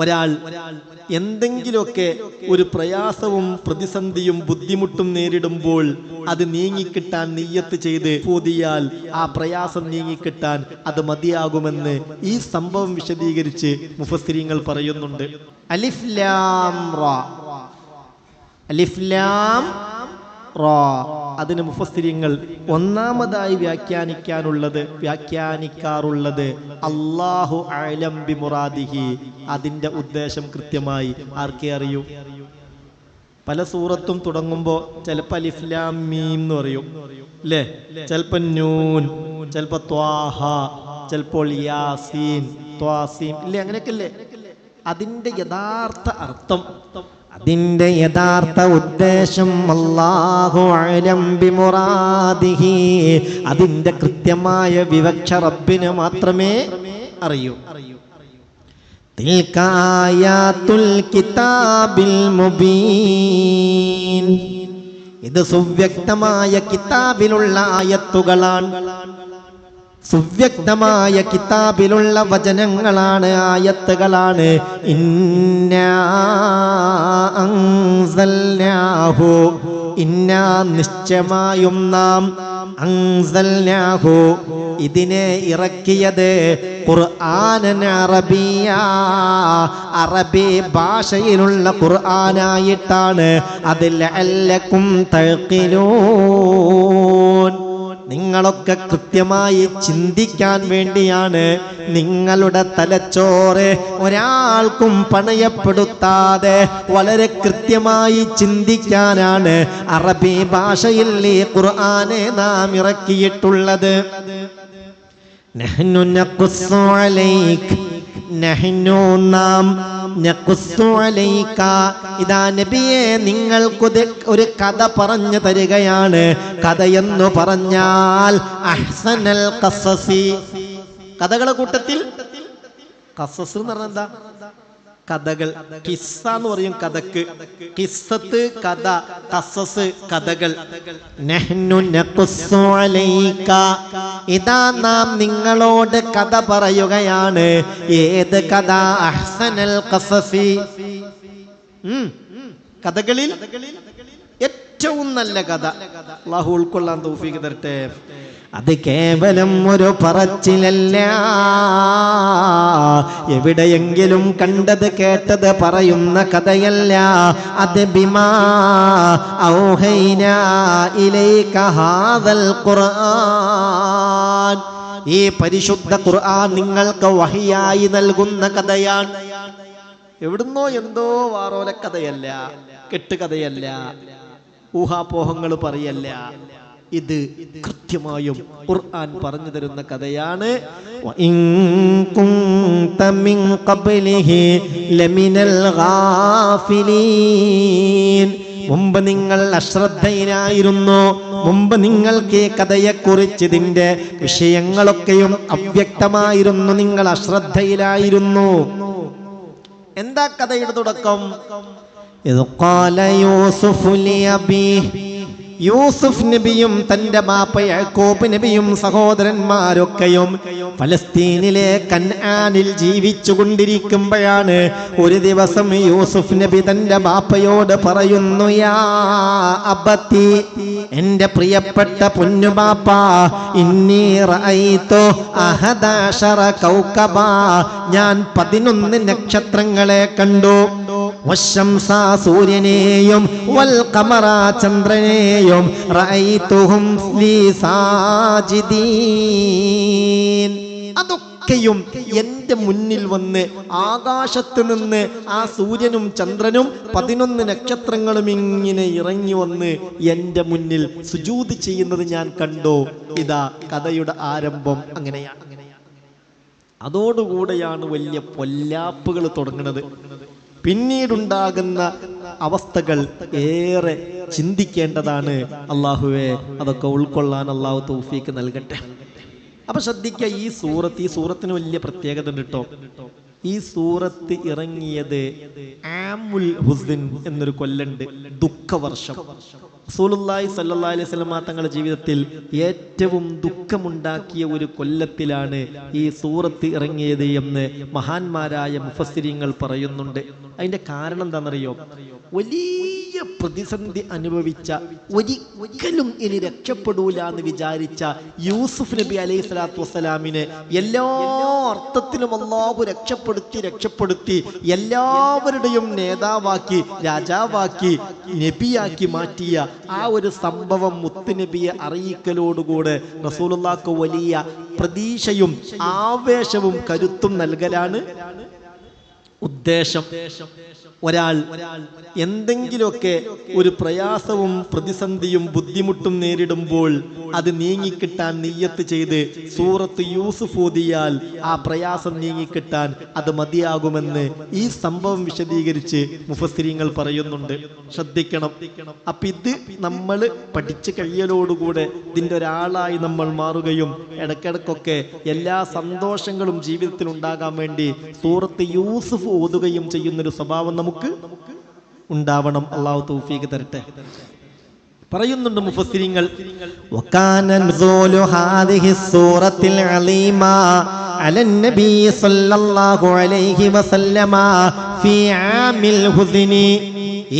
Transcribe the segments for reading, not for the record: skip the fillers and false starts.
ഒരാൾ എന്തെങ്കിലുമൊക്കെ ഒരു പ്രയാസവും പ്രതിസന്ധിയും ബുദ്ധിമുട്ടും നേരിടുമ്പോൾ അത് നീങ്ങിക്കിട്ടാൻ നിയ്യത്ത് ചെയ്ത് പൂതിയാൽ ആ പ്രയാസം നീങ്ങിക്കിട്ടാൻ അത് മതിയാകുമെന്ന് ഈ സംഭവം വിശദീകരിച്ച് മുഫസ്സിരീങ്ങൾ പറയുന്നുണ്ട്. അലിഫ് ലാം റാ, അലിഫ് ലാം റാ, അതിന് മുഫസ്സിരീങ്ങൾ ഒന്നാമതായി വ്യാഖ്യാനിക്കാറുള്ളത് അല്ലാഹു അഅലം ബിമുറാദിഹി, അതിന്റെ ഉദ്ദേശം കൃത്യമായി ആർക്കേ അറിയൂ. പല സൂറത്തും തുടങ്ങുമ്പോൾ ചിലപ്പോൾ അലിഫ് ലാം മീം എന്ന് പറയും അല്ലേ, ചിലപ്പോൾ നൂൻ, ചിലപ്പോൾ ത്വാഹ, ചിലപ്പോൾ യാസീൻ, ത്വാസീം ഇല്ലേ, അങ്ങനെയൊക്കെ അല്ലേ. അതിന്റെ യഥാർത്ഥ ഉദ്ദേശം അല്ലാഹു അഅലം ബിമുറാദിഹി, അതിന്റെ കൃത്യമായ വിവക്ഷ റബ്ബിന് മാത്രമേ അറിയൂ. തിൽക ആയാത്തുൽ കിതാബിൽ മുബീൻ, ഇത് സുവ്യക്തമായ കിതാബിലുള്ള ആയത്തുകളാണ്, സുവ്യക്തമായ കിതാബിലുള്ള വചനങ്ങളാണ്, ആയത്തുകളാണ്. ഇന്നാ അൻസൽനാഹു, ഇന്നാ നിശ്ചയമായും നാം, അൻസൽനാഹു ഇതിനെ ഇറക്കിയത്, ഖുർആനൻ അറബിയ, അറബി ഭാഷയിലുള്ള ഖുർആനായിട്ടാണ്. അതിൽ ലഅല്ലക്കും തഅഖിലൂൻ, നിങ്ങളൊക്കെ കൃത്യമായി ചിന്തിക്കാൻ വേണ്ടിയാണ്. നിങ്ങളുടെ തലച്ചോറ് ഒരാൾക്കും പണയപ്പെടുത്താതെ വളരെ കൃത്യമായി ചിന്തിക്കാനാണ് അറബി ഭാഷയിൽ ഈ ഖുർആനെ നാം ഇറക്കിയിട്ടുള്ളത്. നഹ്നു നഖുസ്സു അലൈക, നഹ്നു നാം, നഖുസ്സു അലൈക ഇതാ നബിയെ നിങ്ങൾക്ക് ഒരു കഥ പറഞ്ഞു തരികയാണ്. കഥയെന്നു പറഞ്ഞാൽ അഹ്സനൽ ഖസസി, കഥകളെ കൂട്ടത്തിൽ ഖസസ് എന്ന് പറഞ്ഞാൽ എന്താ? കഥകൾ. കിസ്സ എന്ന് പറയും കഥക്ക്, കിസ്സത്ത് കഥ, ഖസസ് കഥകൾ. നഹ്നു നഖുസ്സു അലൈക, ഇതാ നാം നിങ്ങളോട് കഥ പറയുകയാണ്. ഏത് കഥ? അഹ്സനൽ ഖസസി, കഥകളിൽ ഏറ്റവും നല്ല കഥ. അല്ലാഹു ഉൾക്കൊള്ളാൻ തൗഫീഖ് തരട്ടെ. അത് കേവലം ഒരു പറച്ചിലല്ല, എവിടെയെങ്കിലും കണ്ടത് കേട്ടത് പറയുന്ന കഥയല്ല. അത് ബിമാ ഔഹൈനാ ഇലൈക ഹാദൽ ഖുർആൻ, ഈ പരിശുദ്ധ ഖുർആൻ നിങ്ങൾക്ക് വഹിയായി നൽകുന്ന കഥയാണ്. എവിടുന്നോ എന്തോ വാറോല കഥയല്ല, കെട്ടുകഥയല്ല, ഊഹാപോഹങ്ങൾ പറയല്ല. ഇത് കൃത്യമായും ഖുർആൻ പറഞ്ഞു തരുന്ന കഥയാണ്. വഇൻ കുൻത മിൻ ഖബ്ലിഹി ലമിനൽ ഗാഫിലീൻ, മുമ്പ് നിങ്ങൾ അശ്രദ്ധയിലായിരുന്നു, മുമ്പ് നിങ്ങൾക്ക് ഈ കഥയെക്കുറിച്ച് ഇതിന്റെ വിഷയങ്ങളൊക്കെയും അവ്യക്തമായിരുന്നു, നിങ്ങൾ അശ്രദ്ധയിലായിരുന്നു. എന്താ കഥയുടെ തുടക്കം? ഇദ് ഖാല യൂസുഫ് ലിഅബീഹി, യൂസുഫ് നബിയും തന്റെ ബാപ്പ യാക്കൂബ് നബിയും സഹോദരന്മാരൊക്കെയും ഫലസ്തീനിലെ കൻആനിൽ ജീവിച്ചു കൊണ്ടിരിക്കുമ്പോഴാണ് ഒരു ദിവസം യൂസുഫ് നബി തന്റെ ബാപ്പയോട് പറയുന്നു, യാ അബത്തി, എന്റെ പ്രിയപ്പെട്ട പൊന്നു ബാപ്പ, ഇന്നി റഅയ്തു അഹദഅശറ കൗകബ, ഞാൻ 11 നക്ഷത്രങ്ങളെ കണ്ടു. വശംസ, സൂര്യനെയും, വൽ ഖമറ, ചന്ദ്രനെയും, റഅയ്തുഹും ലീ സാജിദീൻ, അതൊക്കെയും എന്റെ മുന്നിൽ വന്ന് ആകാശത്ത് നിന്ന് ആ സൂര്യനും ചന്ദ്രനും 11 നക്ഷത്രങ്ങളും ഇങ്ങനെ ഇറങ്ങി വന്ന് എന്റെ മുന്നിൽ സുജൂദ് ചെയ്യുന്നത് ഞാൻ കണ്ടു. ഇതാ കഥയുടെ ആരംഭം അങ്ങനെയാണ്. അതോടുകൂടെയാണ് വലിയ പൊല്ലാപ്പുകൾ തുടങ്ങുന്നത്. പിന്നീടുണ്ടാകുന്ന അവസ്ഥകൾ ഏറെ ചിന്തിക്കേണ്ടതാണ്. അള്ളാഹുവേ അതൊക്കെ ഉൾക്കൊള്ളാൻ അള്ളാഹു തൗഫീക്ക് നൽകട്ടെ. അപ്പൊ ശ്രദ്ധിക്കുക, ഈ സൂറത്തിന് വലിയ പ്രത്യേകത ഉണ്ട് കേട്ടോ. ഈ സൂറത്ത് ഇറങ്ങിയത് ആമുൽ ഹുസ്ൻ എന്നൊരു കൊല്ലുണ്ട്, ദുഃഖവർഷം. റസൂലുള്ളാഹി സ്വല്ലല്ലാഹി അലൈഹി വസല്ലം തങ്ങളുടെ ജീവിതത്തിൽ ഏറ്റവും ദുഃഖമുണ്ടാക്കിയ ഒരു കൊല്ലത്തിലാണ് ഈ സൂറത്ത് ഇറങ്ങിയത് എന്ന് മഹാന്മാരായ മുഫസ്സിരീങ്ങൾ പറയുന്നുണ്ട്. അതിന്റെ കാരണം എന്താണെന്നറിയോ? വലിയ പ്രതിസന്ധി അനുഭവിച്ച, ഒരിക്കലും ഇനി രക്ഷപ്പെടൂല എന്ന് വിചാരിച്ച യൂസുഫ് നബി അലൈഹി സ്വലാത്തു വസ്സലാമിനെ എല്ലാ അർത്ഥത്തിലും അല്ലാഹു രക്ഷപ്പെടുത്തി എല്ലാവരുടെയും നേതാവാക്കി, രാജാവാക്കി, നബിയാക്കി മാറ്റിയ ആ ഒരു സംഭവം മുത്തുനബിയെ അറിയിക്കലോടുകൂടെ റസൂലുള്ളാഹിക്ക് വലിയ പ്രതീക്ഷയും ആവേശവും കരുത്തും നൽകലാണ് ഉദ്ദേശം. ഒരാൾ എന്തെങ്കിലുമൊക്കെ ഒരു പ്രയാസവും പ്രതിസന്ധിയും ബുദ്ധിമുട്ടും നേരിടുമ്പോൾ അത് നീങ്ങിക്കിട്ടാൻ നിയ്യത്ത് ചെയ്ത് സൂറത്ത് യൂസുഫ് ഓതിയാൽ ആ പ്രയാസം നീങ്ങിക്കിട്ടാൻ അത് മതിയാകുമെന്ന് ഈ സംഭവം വിശദീകരിച്ച് മുഫസ്സിരീങ്ങൾ പറയുന്നുണ്ട്. ശ്രദ്ധിക്കണം. അപ്പൊ ഇത് നമ്മൾ പഠിച്ചു കഴിയലോടുകൂടെ ഇതിൻ്റെ ഒരാളായി നമ്മൾ മാറുകയും ഇടയ്ക്കിടയ്ക്കൊക്കെ എല്ലാ സന്തോഷങ്ങളും ജീവിതത്തിൽ ഉണ്ടാകാൻ വേണ്ടി സൂറത്ത് യൂസുഫ് ഓതുകയും ചെയ്യുന്നൊരു സ്വഭാവം നമുക്ക് ഉണ്ടാവണം. അല്ലാഹു തൗഫീഖ് തരട്ടെ. പറയുന്നുണ്ട് മുഫസ്സിരീങ്ങൾ, വകാന നുസൂലു ഹാദിഹി സൂറത്തിൽ അലീമ അലൻ നബി സല്ലല്ലാഹു അലൈഹി വസല്ലമ ഫീ ആമിൽ ഹുസ്നി.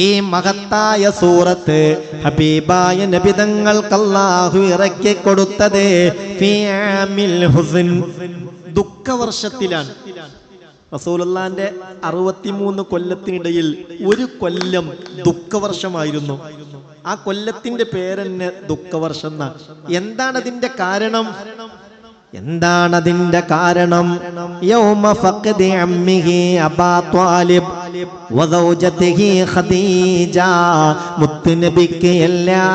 ഈ മഹത്തായ സൂറത്ത് ഹബീബായ നബി തങ്ങൾക്ക് അല്ലാഹു ഇറക്കി കൊടുത്തത് ഫീ ആമിൽ ഹുസ്ൻ, ദുഃഖവർഷത്തിലാണ്. റസൂലുള്ളാഹിന്റെ 63 കൊല്ലത്തിനിടയിൽ ഒരു കൊല്ലം ദുഃഖവർഷമായിരുന്നു. ആ കൊല്ലത്തിന്റെ പേരെന്നെ ദുഃഖവർഷം എന്നാ. എന്താണതിന്റെ കാരണം? യൗമ ഫഖദി അമ്മിഹി അബാ ത്വാലിബ് വസൗജതിഹി ഖദീജ. മുത്തുനബിക്ക് എല്ലാ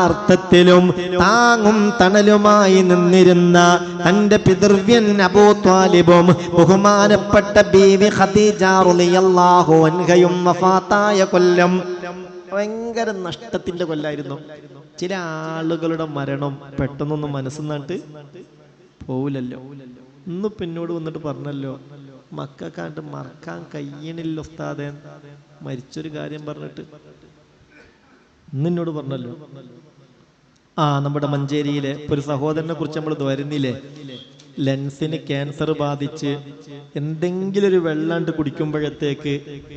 അർത്ഥത്തിലും താങ്ങും തണലുമായി നിന്നിരുന്ന തന്റെ പിതൃവ്യൻ അബൂ ത്വാലിബും ബഹുമാനപ്പെട്ട ബീവി ഖദീജ റളിയല്ലാഹു അൻഹയും വഫാത്തായ കൊല്ലം ഭയങ്കര നഷ്ടത്തിന്റെ കൊല്ലായിരുന്നു. ചില ആളുകളുടെ മരണം പെട്ടെന്നൊന്നും മനസ്സിന്നിട്ട് പോവില്ലല്ലോ. ഇന്നിപ്പോ എന്നോട് വന്നിട്ട് പറഞ്ഞല്ലോ, മക്കൾക്കാണ്ട് മറക്കാൻ കഴിയണില്ല ഉസ്താദേ, മരിച്ചൊരു കാര്യം പറഞ്ഞിട്ട് ഇന്നെന്നോട് പറഞ്ഞല്ലോ. നമ്മുടെ മഞ്ചേരിയിലെ ഒരു സഹോദരനെ കുറിച്ച് നമ്മൾ വരുന്നില്ലേ, ലെൻസിന് ക്യാൻസർ ബാധിച്ച് എന്തെങ്കിലും ഒരു വെള്ളാണ്ട് കുടിക്കുമ്പോഴത്തേക്ക്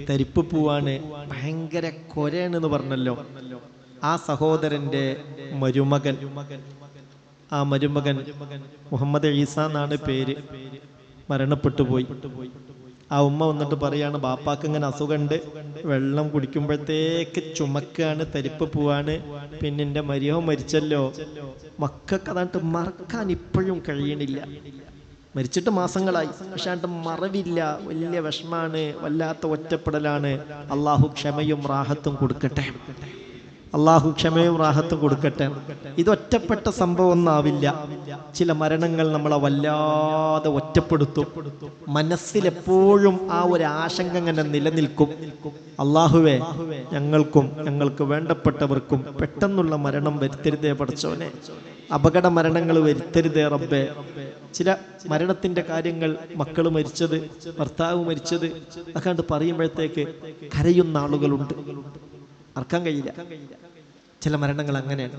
തരിപ്പ് പോവാണ്, ഭയങ്കര കൊരയാണെന്ന് പറഞ്ഞല്ലോ. ആ സഹോദരന്റെ മരുമകൻ മുഹമ്മദ് ഈസ എന്നാണ് പേര്, മരണപ്പെട്ടു പോയി. ആ ഉമ്മ വന്നിട്ട് പറയാണ്, ബാപ്പാക്ക് ഇങ്ങനെ അസുഖമുണ്ട്, വെള്ളം കുടിക്കുമ്പോഴത്തേക്ക് ചുമക്കാണ്, തരിപ്പ് പോവാണ്, പിന്നെ എൻ്റെ മരിയവും മരിച്ചല്ലോ. മക്കൾക്ക് അതാണ്ട് മറക്കാൻ ഇപ്പോഴും കഴിയണില്ല. മരിച്ചിട്ട് മാസങ്ങളായി, പക്ഷെ ആണ്ട് മറവില്ല. വലിയ വിഷമാണ്, വല്ലാത്ത ഒറ്റപ്പെടലാണ്. അള്ളാഹു ക്ഷമയും റാഹത്തും കൊടുക്കട്ടെ. ഇത് ഒറ്റപ്പെട്ട സംഭവം ഒന്നാവില്ല. ചില മരണങ്ങൾ നമ്മളെ വല്ലാതെ ഒറ്റപ്പെടുത്തും. മനസ്സിലെപ്പോഴും ആ ഒരു ആശങ്ക ഇങ്ങനെ നിലനിൽക്കും. അള്ളാഹുവേ, ഞങ്ങൾക്ക് വേണ്ടപ്പെട്ടവർക്കും പെട്ടെന്നുള്ള മരണം വരുത്തരുതേ പടച്ചോനെ. അപകട മരണങ്ങൾ വരുത്തരുതേ റബ്ബേ. ചില മരണത്തിന്റെ കാര്യങ്ങൾ, മക്കൾ മരിച്ചത്, ഭർത്താവ് മരിച്ചത് ഒക്കെ പറയുമ്പോഴത്തേക്ക് കരയുന്ന ആളുകളുണ്ട്. അർക്കാൻ കഴിയില്ല. ചില മരണങ്ങൾ അങ്ങനെയാണ്.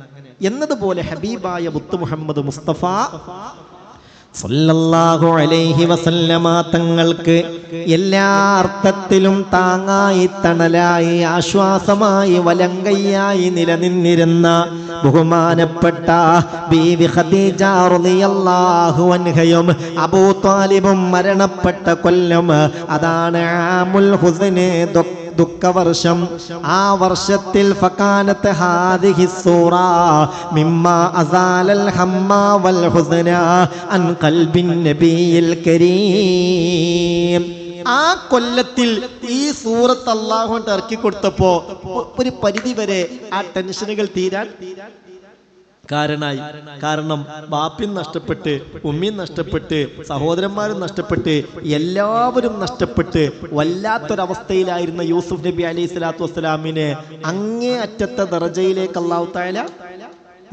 എന്നതുപോലെ ഹബീബായ മുത്ത് മുഹമ്മദ് മുസ്തഫ സല്ലല്ലാഹു അലൈഹി വസല്ലമ തങ്ങൾക്ക് എല്ലാ അർത്ഥത്തിലും താങ്ങായി, തണലായി, ആശ്വാസമായി, വലങ്കയ്യായി നിലനിന്നിരുന്ന ബഹുമാനപ്പെട്ട ബീവി ഖദീജ റളിയല്ലാഹു അൻഹയും അബൂ ത്വാലിബും മരണപ്പെട്ട കൊല്ലം അതാണ് ആമുൽ ഹുസ്ന്, ദുഃഖവർഷം. ആ വർഷത്തിൽ ഫകാനത്ത് ഹാദിഹി സൂറ മിമ്മാ അസാലൽ ഹമ്മ വൽ ഹുസ്ന അൻ ഖൽബിൻ നബിയിൽ കരീം. ആ കൊല്ലത്തിൽ ഈ സൂറത്ത് അല്ലാഹു ഇറക്കി കൊടുത്തപ്പോ ഒരു പരിധി വരെ ആ ടെൻഷനുകൾ തീരാൻ കാരണമായി. കാരണം ബാപ്പിയും നഷ്ടപ്പെട്ട്, ഉമ്മയും നഷ്ടപ്പെട്ട്, സഹോദരന്മാരും നഷ്ടപ്പെട്ട്, എല്ലാവരും നഷ്ടപ്പെട്ട് വല്ലാത്തൊരവസ്ഥയിലായിരുന്ന യൂസുഫ് നബി അലൈഹി സ്വലാത്തു വസ്സലാമിനെ അങ്ങേ അറ്റത്തെ ദറജയിലേക്ക് അല്ലാഹു തആല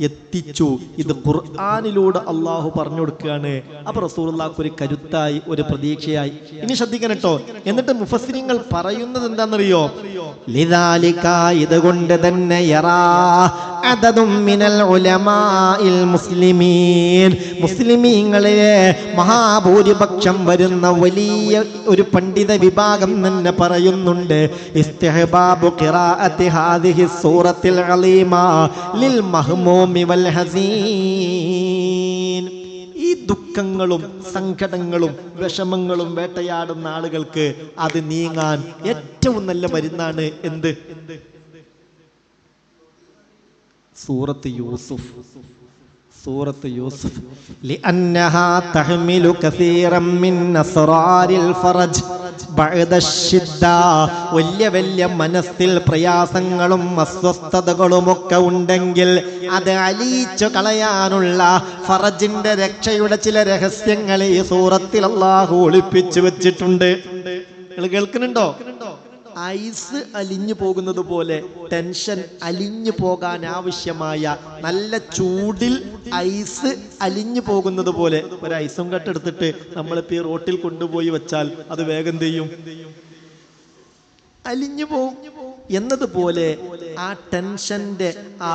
എത്തിച്ചു. ഇത് ഖുർആനിലൂടെ അള്ളാഹു പറഞ്ഞു കൊടുക്കുകയാണ്. അപ്പൊ റസൂലുള്ളാഹിക്ക് ഒരു കരുത്തായി, ഒരു പ്രതീക്ഷയായി. ഇനി ശ്രദ്ധിക്കണം കേട്ടോ. എന്നിട്ട് മുഫസ്സിരീങ്ങൾ പറയുന്നത് എന്താണെന്നറിയോ? ലിദാലിക, ഇതുകൊണ്ട് തന്നെ യറാ അദദും മിനൽ ഉലമാഇൽ മുസ്ലിമീൻ, മുസ്ലിമീങ്ങളിലെ മഹാഭൂരിപക്ഷം വരുന്ന വലിയ ഒരു പണ്ഡിത വിഭാഗം തന്നെ പറയുന്നുണ്ട് ഇസ്തിഹ്ബാബു ഖിറാഅത്തി ഹാദിഹി സൂറത്തിൽ അലീമ ലിൽ മഹ്മൂമി വൽ ഹസീൻ. ഈ ദുഃഖങ്ങളും സങ്കടങ്ങളും വിഷമങ്ങളും വേട്ടയാടുന്ന ആളുകൾക്ക് അത് നീങ്ങാൻ ഏറ്റവും നല്ല മരുന്നാണ് എന്ത്? സൂറത്ത് യൂസുഫ്. സൂറത്ത് യൂസുഫ് ലിഅന്നഹാ തഹ്മിലു കസീറൻ മിൻ അസ്റാരിൽ ഫറജ് ബഅദ അശ്ശിദ്ദ. വലിയ വലിയ മനസ്സിൽ പ്രയാസങ്ങളും അസ്വസ്ഥതകളും ഒക്കെ ഉണ്ടെങ്കിൽ അത് അലിയിച്ചു കളയാനുള്ള ഫറജിന്റെ രക്ഷയുടെ ചില രഹസ്യങ്ങൾ ഈ സൂറത്തിൽ അല്ലാഹു ഒളിപ്പിച്ചു വെച്ചിട്ടുണ്ട്. നിങ്ങൾ കേൾക്കുന്നുണ്ടോ? ഐസ് അലിഞ്ഞു പോകുന്നത് പോലെ ടെൻഷൻ അലിഞ്ഞു പോകാൻ ആവശ്യമായ നല്ല ചൂടിൽ ഐസ് അലിഞ്ഞു പോകുന്നത് പോലെ ഒരു ഐസും കട്ടെടുത്തിട്ട് നമ്മളിപ്പോ ഈ റോട്ടിൽ കൊണ്ടുപോയി വെച്ചാൽ അത് വേഗം ചെയ്യും, അലിഞ്ഞു പോകും എന്നതുപോലെ ആ ടെൻഷന്റെ ആ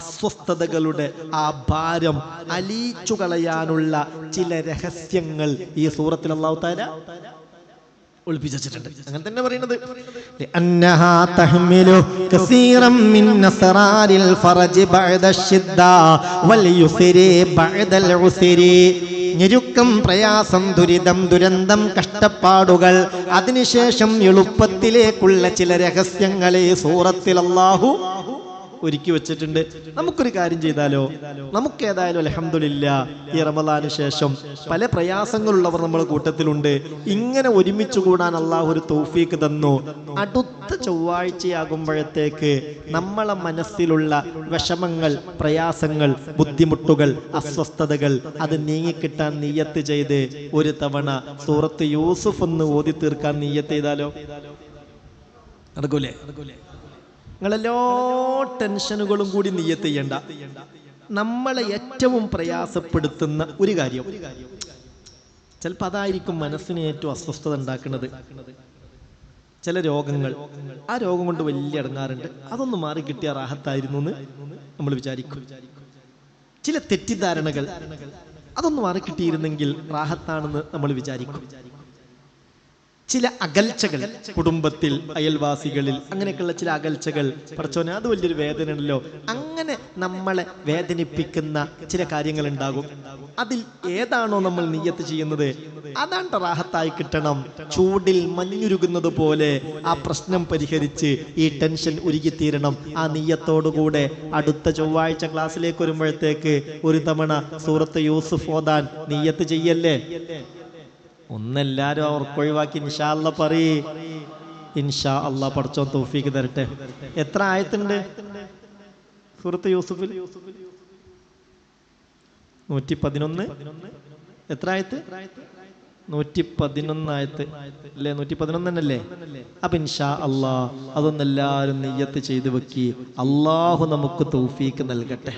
അസ്വസ്ഥതകളുടെ ആ ഭാരം അലിയിച്ചു കളയാനുള്ള ചില രഹസ്യങ്ങൾ ഈ സൂറത്തിൽ അല്ലാഹു തആല ഒളിപ്പിച്ചിട്ടുണ്ട്. അങ്ങനെ തന്നെ പറയുന്നത് അന്നഹാ തഹ്മിലു കസീറൻ മിൻ അസ്റാരിൽ ഫറജ് ബഅദ അശ്ശിദ്ദ വൽ യുസ്രി ബഅദൽ ഉസ്രി. ഞെരുക്കം, പ്രയാസം, ദുരിതം, ദുരന്തം, കഷ്ടപ്പാടുകൾ, അതിനുശേഷം എളുപ്പത്തിലേക്കുള്ള ചില രഹസ്യങ്ങളെ സൂറത്തിൽ അല്ലാഹു ഒരുക്കി വെച്ചിട്ടുണ്ട്. നമുക്കൊരു കാര്യം ചെയ്താലോ? നമുക്ക് ഏതായാലും അൽഹംദുലില്ലാഹ് ഈ റമദാന് ശേഷം പല പ്രയാസങ്ങളുള്ളവർ നമ്മുടെ കൂട്ടത്തിലുണ്ട്. ഇങ്ങനെ ഒരുമിച്ച് കൂടാൻ അള്ളാഹു ഒരു തൗഫീക്ക് തന്നു. അടുത്ത ചൊവ്വാഴ്ചയാകുമ്പോഴത്തേക്ക് നമ്മളെ മനസ്സിലുള്ള വിഷമങ്ങൾ, പ്രയാസങ്ങൾ, ബുദ്ധിമുട്ടുകൾ, അസ്വസ്ഥതകൾ അത് നീങ്ങിക്കിട്ടാൻ നിയ്യത്ത് ചെയ്ത് ഒരു തവണ സൂറത്ത് യൂസുഫ് ഒന്ന് ഓതി തീർക്കാൻ നിയ്യത്ത് ചെയ്താലോ? നടക്കൂലേ? നിങ്ങളെല്ലാ ടെൻഷനുകളും കൂടി നിയ്യത്ത് ചെയ്യണ്ട. നമ്മളെ ഏറ്റവും പ്രയാസപ്പെടുത്തുന്ന ഒരു കാര്യം, ചിലപ്പോൾ അതായിരിക്കും മനസ്സിന് ഏറ്റവും അസ്വസ്ഥത ഉണ്ടാക്കുന്നത്. ചില രോഗങ്ങൾ, ആ രോഗം കൊണ്ട് വലിയ ഇടങ്ങാറുണ്ട്, അതൊന്ന് മാറി കിട്ടിയ റാഹത്തായിരുന്നു എന്ന് നമ്മൾ വിചാരിക്കും. ചില തെറ്റിദ്ധാരണകൾ, അതൊന്ന് മാറി കിട്ടിയിരുന്നെങ്കിൽ റാഹത്താണെന്ന് നമ്മൾ വിചാരിക്കും. ചില അകൽച്ചകൾ, കുടുംബത്തിൽ, അയൽവാസികളിൽ, അങ്ങനെയൊക്കെയുള്ള ചില അകൽച്ചകൾ, പടച്ചോനെ അത് വലിയൊരു വേദനയല്ലോ, അങ്ങനെ നമ്മളെ വേദനിപ്പിക്കുന്ന ചില കാര്യങ്ങൾ ഉണ്ടാകും. അതിൽ ഏതാണോ നമ്മൾ നിയ്യത്ത് ചെയ്യുന്നത് അതാണ് റാഹത്തായി കിട്ടണം. ചൂടിൽ മഞ്ഞുരുകുന്നത് പോലെ ആ പ്രശ്നം പരിഹരിച്ച് ഈ ടെൻഷൻ ഉരുകിത്തീരണം. ആ നിയ്യത്തോടുകൂടെ അടുത്ത ചൊവ്വാഴ്ച ക്ലാസ്സിലേക്ക് വരുമ്പോഴത്തേക്ക് ഒരു തവണ സൂറത്ത് യൂസുഫ് ഓതാൻ നിയ്യത്ത് ചെയ്യല്ലേ? ഒന്നെല്ലാരും അവർക്കൊഴിവാക്കി ഇൻഷാ അല്ലാഹ് പറയ്. ഇൻഷാ അല്ലാഹ് പടച്ചോൻ തൗഫീക്ക് തരട്ടെ. എത്ര ആയത്തുണ്ട് സൂറത്ത് യൂസുഫിൽ? 111. എത്ര ആയത്ത്? 111 ആയത്ത് അല്ലേ? 111 തന്നെയല്ലേ? അപ്പൊ ഇൻഷാ അല്ലാഹ് അതൊന്നെല്ലാരും നിയ്യത്ത് ചെയ്ത് വെക്കി. അല്ലാഹു നമുക്ക് തൗഫീക്ക് നൽകട്ടെ.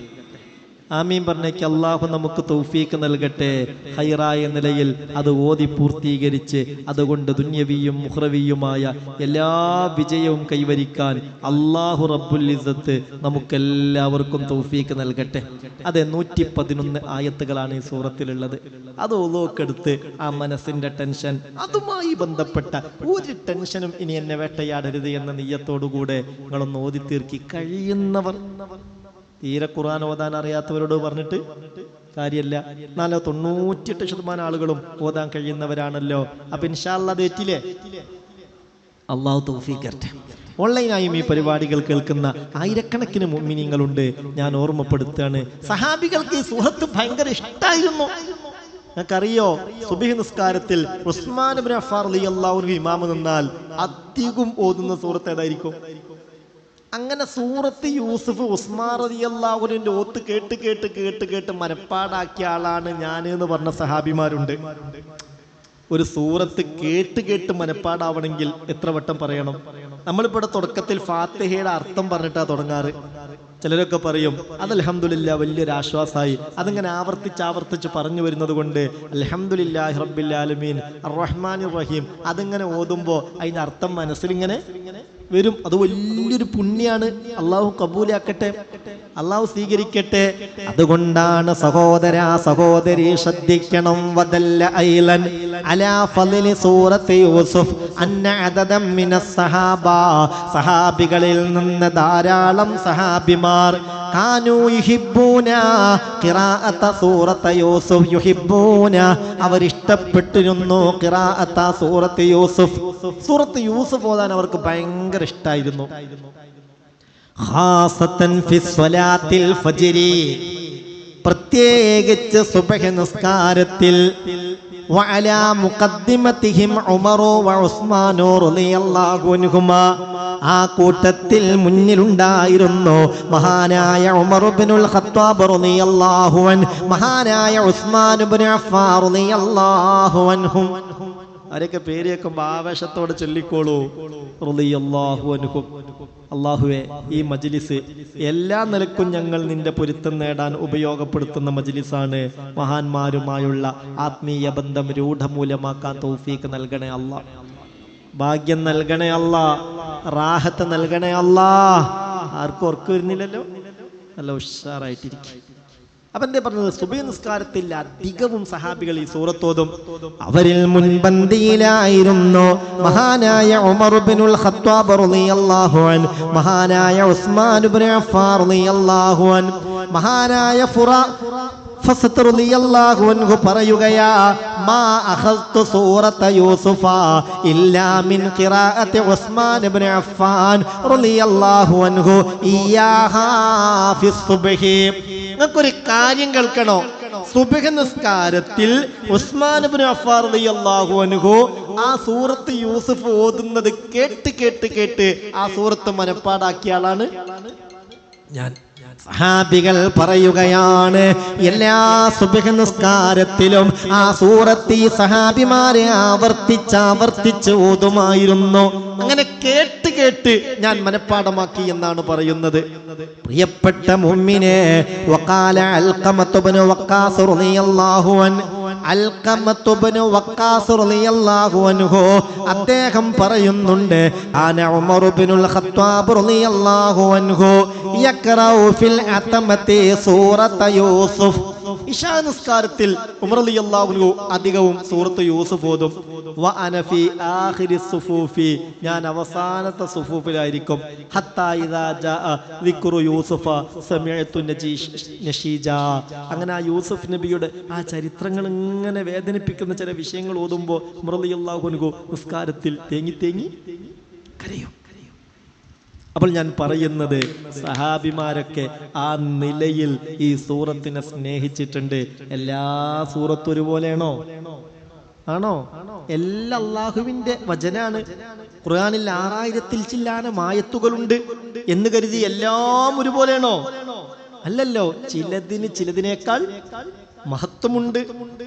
ആമീൻ പറഞ്ഞേക്ക്. അള്ളാഹു നമുക്ക് തൗഫീക്ക് നൽകട്ടെ. ഹൈറായ നിലയിൽ അത് ഓതി പൂർത്തീകരിച്ച് അതുകൊണ്ട് ദുന്യവിയും മുഖ്റവിയുമായ എല്ലാ വിജയവും കൈവരിക്കാൻ അള്ളാഹു റബ്ബുൽ ഇസ്സത്ത് നമുക്കെല്ലാവർക്കും തൗഫീക്ക് നൽകട്ടെ. അതെ, 111 ആയത്തുകളാണ് ഈ സൂറത്തിലുള്ളത്. അത് ഓലോക്കെടുത്ത് ആ മനസ്സിന്റെ ടെൻഷൻ, അതുമായി ബന്ധപ്പെട്ട ഒരു ടെൻഷനും ഇനി എന്നെ വേട്ടയാടരുത് എന്ന നിയ്യത്തോടുകൂടെ നിങ്ങളൊന്ന് ഓതി തീർക്കി. കഴിയുന്നവർ, തീരെ ഖുർആൻ ഓതാൻ അറിയാത്തവരോട് പറഞ്ഞിട്ട് കാര്യമല്ല. 98% ആളുകളും ഓതാൻ കഴിയുന്നവരാണല്ലോ. അപ്പൊ ഇൻഷാ അല്ലാഹ് തെറ്റില്ലേ? അല്ലാഹു തൗഫീഖ് തരട്ടെ. ഓൺലൈനായും ഈ പരിപാടികൾ കേൾക്കുന്ന ആയിരക്കണക്കിന് മുഅ്മിനീങ്ങളുണ്ട്. ഞാൻ ഓർമ്മപ്പെടുത്തുകയാണ്, സഹാബികൾക്ക് ഈ സൂറത്ത് ഭയങ്കര ഇഷ്ടായിരുന്നു. നിങ്ങൾക്കറിയോ, സുബ്ഹി നിസ്കാരത്തിൽ ഉസ്മാൻ ഇബ്നു അഫ്ഫാൻ റളിയല്ലാഹു അൻഹു ഇമാമ് നിന്നാൽ അധികം ഓതുന്ന സൂറത്ത് ഏതായിരിക്കും? അങ്ങനെ സൂറത്ത് യൂസുഫ് ഉസ്മാൻ റളിയല്ലാഹു അൻഹുവിന്റെ ഓത്ത് കേട്ട് കേട്ട് കേട്ട് കേട്ട് മനപ്പാടാക്കിയ ആളാണ് ഞാൻ എന്ന് പറഞ്ഞ സഹാബിമാരുണ്ട്. ഒരു സൂറത്ത് കേട്ട് കേട്ട് മനപ്പാടാവണമെങ്കിൽ എത്ര വട്ടം പറയണം? നമ്മളിപ്പോൾ തുടക്കത്തിൽ ഫാത്തിഹയുടെ അർത്ഥം പറഞ്ഞിട്ടാ തുടങ്ങാറ്. ചിലരൊക്കെ പറയും അത് അൽഹംദുലില്ലാഹ് വലിയൊരു ആശ്വാസമായി. അതിങ്ങനെ ആവർത്തിച്ച് പറഞ്ഞു വരുന്നത് കൊണ്ട് അൽഹംദുലില്ലാഹി റബ്ബിൽ ആലമീൻ അർറഹ്മാനിർ റഹീം അതിങ്ങനെ ഓതുമ്പോൾ അതിന്റെ അർത്ഥം മനസ്സിലിങ്ങനെ വരും. അത് വലിയൊരു പുണ്യാണ്. അള്ളാഹു കബൂലാക്കട്ടെ, അള്ളാഹു സ്വീകരിക്കട്ടെ. അതുകൊണ്ടാണ് സഹോദരി ശ്രദ്ധിക്കണം. വദല്ല ഐലൻ അലാ ഫളി സൂറത്തി യൂസുഫ് അന്ന അദദം മിനസ് സഹാബ, സഹാബികളിൽ നിന്ന് ധാരാളം സഹാബിമാർ കാനൂ യുഹിബ്ബൂന ഖിറാഅത സൂറത്ത് യൂസുഫ്, യുഹിബ്ബൂന അവർ ഇഷ്ടപ്പെട്ടിരുന്നു ഖിറാഅത സൂറത്ത് യൂസുഫ്, സൂറത്ത് യൂസുഫ് ഓതാൻ അവർക്ക് ഭയങ്കര ഇഷ്ടായിരുന്നു. ഖാസത്തൻ ഫി സ്വലാത്തിൽ ഫജ്രി, പ്രത്യേകിച്ച് സുബ്ഹ് നിസ്കാരത്തിൽ. വഅലാ മുഖദ്ദിമതിഹിം ഉമറു വ ഉസ്മാനു റളിയല്ലാഹു അൻഹുമാ, ആ കൂട്ടത്തിൽ മുന്നിലുണ്ടായിരുന്നു മഹാനായ ഉമർ ഇബ്നുൽ ഖത്താബ് റളിയല്ലാഹു അൻഹു, മഹാനായ ഉസ്മാൻ ഇബ്നു അഫ്ഫാൻ റളിയല്ലാഹു അൻഹും. അവരൊക്കെ പേര് കേൾക്കുമ്പോൾ ആവേശത്തോടെ ചൊല്ലിക്കോളൂ, റളിയല്ലാഹു അൻഹും. അള്ളാഹുവേ, ഈ മജ്ലിസ് എല്ലാ നിലക്കും ഞങ്ങൾ നിന്റെ പൊരുത്തം നേടാൻ ഉപയോഗപ്പെടുത്തുന്ന മജ്ലിസാണ്. മഹാന്മാരുമായുള്ള ആത്മീയ ബന്ധം രൂഢമൂലമാക്കാൻ തൗഫീക്ക് നൽകണേ അല്ലാ, ഭാഗ്യം നൽകണേ അല്ലാ, റാഹത്ത് നൽകണേ അല്ലാ. ആർക്കും ഉറക്കം വരുന്നില്ലല്ലോ, നല്ല ഉഷാറായിട്ടിരിക്കും. അപ്പൊ എന്തേ പറഞ്ഞത്? സുബഹി നിസ്കാരത്തിൽ അധികവും സഹാബികൾ ഈ സൂറത്തോതും. അവരിൽ മുൻപന്തിയിലായിരുന്നു മഹാനായ ഉമർ ഇബ്നുൽ ഖത്താബ് റളിയല്ലാഹു അൻഹു, മഹാനായ ഉസ്മാൻ ഇബ്നു അഫ്ഫാൻ റളിയല്ലാഹു അൻഹു, മഹാനായ ഫസത്ത് റളിയല്ലാഹു അൻഹു പറയുകയാ, മാ അഖൽതു സൂറത യൂസുഫ ഇല്ലാ മിൻ ഖിറാഅത്തി ഉസ്മാൻ ഇബ്നു അഫ്ഫാൻ റളിയല്ലാഹു അൻഹു ഇയാഹാ ഫി സുബ്ഹി. നിങ്ങൾക്കൊരു കാര്യം കേൾക്കണോ? സുബ്ഹ് നിസ്കാരത്തിൽ ഉസ്മാൻ ഇബ്നു അഫ്ഫാൻ റളിയല്ലാഹു അൻഹു ആ സൂറത്ത് യൂസുഫ് ഓതുന്നത് കേട്ട് കേട്ട് കേട്ട് ആ സൂറത്ത് മനപ്പാടാക്കിയ ആളാണ് ഞാൻ. സഹാബികൾ പറയുകയാണ്, എല്ലാ സുബ്ഹ് നിസ്കാരത്തിലും ആ സൂറത്ത് ഈ സഹാബിമാരെ ആവർത്തിച്ച് ഓതുമായിരുന്നു. അങ്ങനെ കേട്ട് കേട്ട് ഞാൻ മനപ്പാഠമാക്കി എന്നാണ് പറയുന്നത്. പ്രിയപ്പെട്ട മുഅ്മിനേ, വഖാല അൽഖമത്ത് ഇബ്നു വഖാസ് റളിയല്ലാഹു അൻഹു, അൽഖമത്ത് ഇബ്നു വഖാസ് റളിയല്ലാഹു അൻഹു അദ്ദേഹം പറയുന്നുണ്ട്, അന ഉമർ ഇബ്നുൽ ഖത്താബ് റളിയല്ലാഹു അൻഹു യഖറഉ ഫിൽ അതമത്തി സൂറത യൂസുഫ്. ഇശാ നിസ്കാരത്തിൽ ഉമർ റളിയല്ലാഹു അൻഹു അധികവും സൂറത്ത് യൂസുഫ് ഓതും. വ അന ഫീ ആഖിരി സുഫൂഫി, ഞാൻ അവസാനത്തെ സുഫൂഫിലായിരിക്കും. ഹത്താ ഇദാ ജാഅ ദിക്റു യൂസുഫ സമിഅതു നശീജ. അങ്ങനെ ആ യൂസുഫ് നബിയുടെ ആ ചരിത്രങ്ങൾ ഇങ്ങനെ വേദനിപ്പിക്കുന്ന ചില വിഷയങ്ങൾ ഓതുമ്പോൾ ഉമർ റളിയല്ലാഹു അൻഹു നിസ്കാരത്തിൽ തേങ്ങി തേങ്ങി കരയും. അപ്പോൾ ഞാൻ പറയുന്നത്, സഹാബിമാരൊക്കെ ആ നിലയിൽ ഈ സൂറത്തിനെ സ്നേഹിച്ചിട്ടുണ്ട്. എല്ലാ സൂറത്തും ഒരുപോലെയാണോ? ആണോ? എല്ലാ അള്ളാഹുവിന്റെ വചനാണ്. ഖുർആനിൽ 6000-ൽ ചില്ലാനം ആയത്തുകളുണ്ട് എന്ന് കരുതി എല്ലാം ഒരുപോലെയാണോ? അല്ലല്ലോ. ചിലതിന് ചിലതിനേക്കാൾ മഹത്വമുണ്ട്,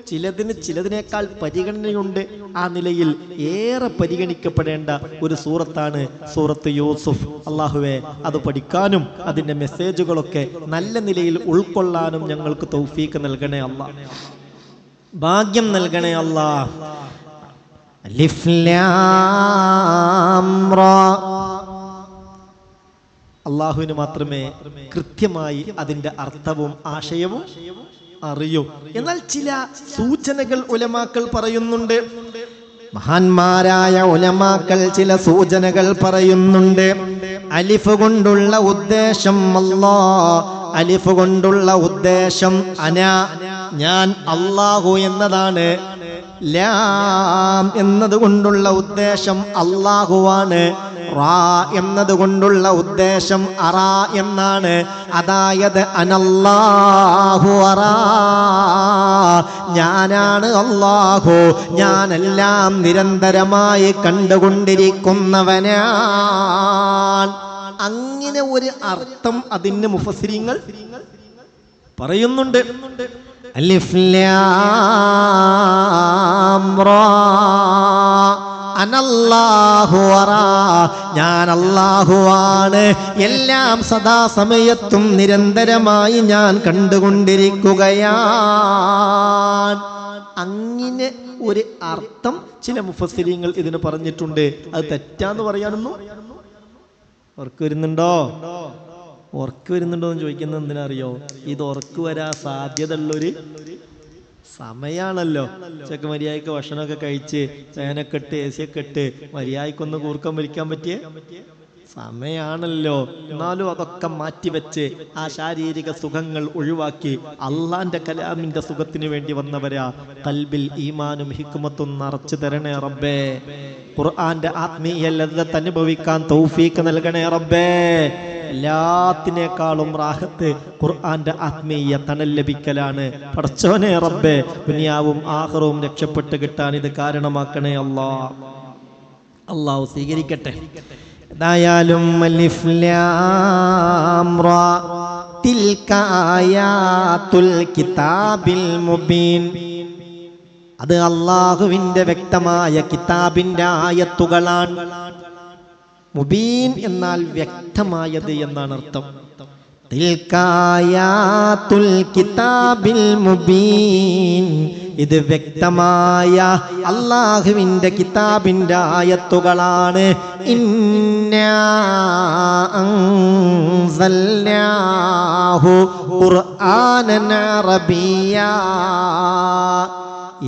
ചിലതിനേക്കാൾ പരിഗണനയുണ്ട്. ആ നിലയിൽ ഏറെ പരിഗണിക്കപ്പെടേണ്ട ഒരു സൂറത്താണ് സൂറത്ത് യൂസുഫ്. അള്ളാഹുവേ, അത് പഠിക്കാനും അതിന്റെ മെസ്സേജുകളൊക്കെ നല്ല നിലയിൽ ഉൾക്കൊള്ളാനും ഞങ്ങൾക്ക് തൗഫീക്ക് നൽകണേ അല്ലാ, ഭാഗ്യം നൽകണേ അല്ലാ. അലിഫ് ലാം റാ. അള്ളാഹുവിന് മാത്രമേ കൃത്യമായി അതിന്റെ അർത്ഥവും ആശയവും അറിയൂ. എന്നാൽ ചില സൂചനകൾ ഉലമാക്കൾ പറയുന്നുണ്ട്. മഹാന്മാരായ ഉലമാക്കൾ ചില സൂചനകൾ പറയുന്നുണ്ട്. അലിഫ് കൊണ്ടുള്ള ഉദ്ദേശം അലിഫ് കൊണ്ടുള്ള ഉദ്ദേശം അന, ഞാൻ, അല്ലാഹു എന്നതാണ്. ലാം എന്നതുകൊണ്ടുള്ള ഉദ്ദേശം അല്ലാഹുവാണ്. റാ എന്നതുകൊണ്ടുള്ള ഉദ്ദേശം അറാ എന്നാണ്. അതായത് അനല്ലാഹു അറാ, ഞാനാണ് അല്ലാഹു, ഞാനെല്ലാം നിരന്തരമായി കണ്ടുകൊണ്ടിരിക്കുന്നവനാണ്. അങ്ങനെ ഒരു അർത്ഥം അതിന് മുഫസ്സിരീങ്ങൾ പറയുന്നുണ്ട്. അലിഫ് ലാം റാ അനല്ലാഹു അറാ, ഞാൻ അല്ലാഹുവാണ്, എല്ലാം സദാസമയത്തും നിരന്തരമായി ഞാൻ കണ്ടുകൊണ്ടിരിക്കുകയാണ്. അങ്ങനെ ഒരു അർത്ഥം ചില മുഫസ്സിരീങ്ങൾ ഇതിന് പറഞ്ഞിട്ടുണ്ട്. അത് തെറ്റാന്ന് പറയാനൊന്നും ഉറക്ക് വരുന്നുണ്ടോ? ഉറക്ക് വരുന്നുണ്ടോ എന്ന് ചോദിക്കുന്നത് എന്തിനാ അറിയോ? ഇത് ഉറക്ക് വരാൻ സാധ്യത ഉള്ളൊരു സമയാണല്ലോ. ചെക്ക് മര്യാദക്ക് ഭക്ഷണമൊക്കെ കഴിച്ച് ഫാനൊക്കെ ഇട്ട് AC ഒക്കെ ഇട്ട് മര്യാദക്കൊന്ന് കൂർക്കം വലിക്കാൻ പറ്റിയ സമയാണല്ലോ. എന്നാലും അതൊക്കെ മാറ്റിവെച്ച് ആ ശാരീരിക സുഖങ്ങൾ ഒഴിവാക്കി അള്ളാന്റെ കലാമിന്റെ സുഖത്തിന് വേണ്ടി വന്നവരാ. ഖൽബിൽ ഈമാനും ഹിക്മത്തും നിറച്ചു തരണേ റബ്ബേ. ഖുർആന്റെ ആത്മീയ ലദ്ദത്ത് അനുഭവിക്കാൻ തൗഫീഖ് നൽകണേ റബ്ബേ. എല്ലാത്തിനേക്കാളും റാഹത്ത് ഖുർആന്റെ ആത്മീയ തണൽ ലഭിക്കലാണ്. പടച്ചോനെ റബ്ബേ, ദുനിയാവും ആഖിറവും രക്ഷപ്പെട്ട് കിട്ടാൻ ഇത് കാരണമാക്കണേ അല്ലാഹു സ്വീകരിക്കട്ടെ. ഏതായാലും അലിഫ് ലാം റാ തിൽക ആയാതുൽ കിതാബിൽ മുബീൻ, അത് അല്ലാഹുവിന്റെ വ്യക്തമായ കിതാബിന്റെ ആയത്തുകളാണ്. മുബീൻ എന്നാൽ വ്യക്തമായത് എന്നാണ് അർത്ഥം. തിൽക ആയാതുൽ കിതാബിൽ മുബീൻ, ഇത് വ്യക്തമായ അല്ലാഹുവിന്റെ കിതാബിന്റെ ആയത്തുകളാണ്. ഇന്നാ അൻസൽനാഹു ഖുർആനൻ അറബിയ്യാ,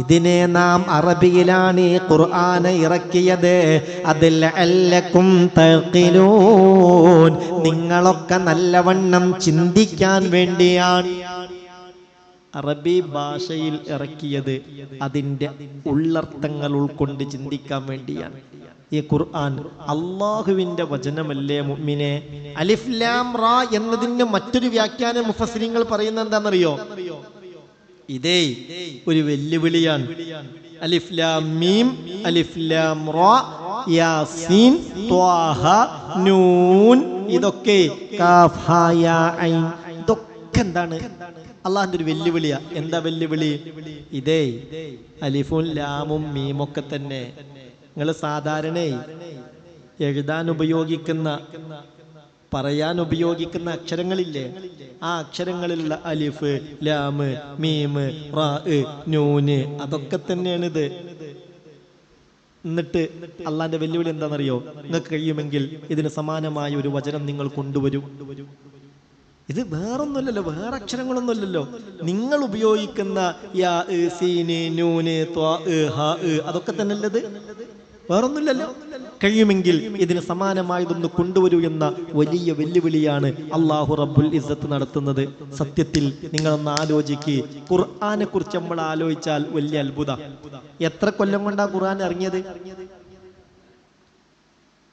ഇതിനെ നാം അറബിയിലാണ് ഈ ഖുർആൻ ഇറക്കിയത്. അതിൽ ലഅല്ലക്കും തഖിലൂൻ, നിങ്ങളൊക്കെ നല്ലവണ്ണം ചിന്തിക്കാൻ വേണ്ടിയാണ് അറബി ഭാഷയിൽ ഇറക്കിയത്. അതിൻ്റെ ഉള്ളർത്ഥങ്ങൾ ഉൾക്കൊണ്ട് ചിന്തിക്കാൻ വേണ്ടിയാണ്. ഈ ഖുർആൻ അള്ളാഹുവിന്റെ വചനമല്ലേ മുഅ്മിനെ? അലിഫ് ലാം റാ എന്നതിന് മറ്റൊരു വ്യാഖ്യാനം മുഫസ്സിരിങ്ങൾ പറയുന്നത് എന്താണെന്നറിയോ? ഇതേ ഒരു വെല്ലുവിളിയാണ്. അലിഫ് ലാം മീം, അലിഫ് ലാം റാ, യാസീൻ, ത്വാഹ, നൂൻ, ഇതൊക്കെ കാഫ് ഹാ യാ ഐൻ, ഇതൊക്കെ എന്താണ്? അള്ളാഹിന്റെ ഒരു വെല്ലുവിളിയാ. എന്താ വെല്ലുവിളി? ഇതേ അലിഫും ലാമും മീമൊക്കെ തന്നെ നിങ്ങൾ സാധാരണ എഴുതാൻ ഉപയോഗിക്കുന്ന, പറയാൻ ഉപയോഗിക്കുന്ന അക്ഷരങ്ങളില്ലേ, ആ അക്ഷരങ്ങളിലുള്ള അലിഫ്, ലാമ്, മീമ്, റാ, നൂന്, അതൊക്കെ തന്നെയാണിത്. എന്നിട്ട് അള്ളാന്റെ വെല്ലുവിളി എന്താണെന്നറിയോ? നിങ്ങൾക്ക് കഴിയുമെങ്കിൽ ഇതിന് സമാനമായ ഒരു വചനം നിങ്ങൾ കൊണ്ടുവരൂ. ഇത് വേറൊന്നുമല്ലല്ലോ, വേറെ അക്ഷരങ്ങളൊന്നുമല്ലല്ലോ. നിങ്ങൾ ഉപയോഗിക്കുന്ന യാ, സീന്, നൂന്, ത്വാ, ഹാ, അതൊക്കെ തന്നെയല്ലത്, വേറൊന്നുമില്ലല്ലോ. കഴിയുമെങ്കിൽ ഇതിന് സമാനമായതൊന്ന് കൊണ്ടുവരൂ എന്ന വലിയ വെല്ലുവിളിയാണ് അല്ലാഹു റബ്ബുൽ ഇസ്സത്ത് നടത്തുന്നത്. സത്യത്തിൽ നിങ്ങളൊന്ന് ആലോചിക്ക്. ഖുർആനെ കുറിച്ച് നമ്മൾ ആലോചിച്ചാൽ വലിയ അത്ഭുതം. എത്ര കൊല്ലം കൊണ്ടാ ഖുർആൻ ഇറങ്ങിയത്?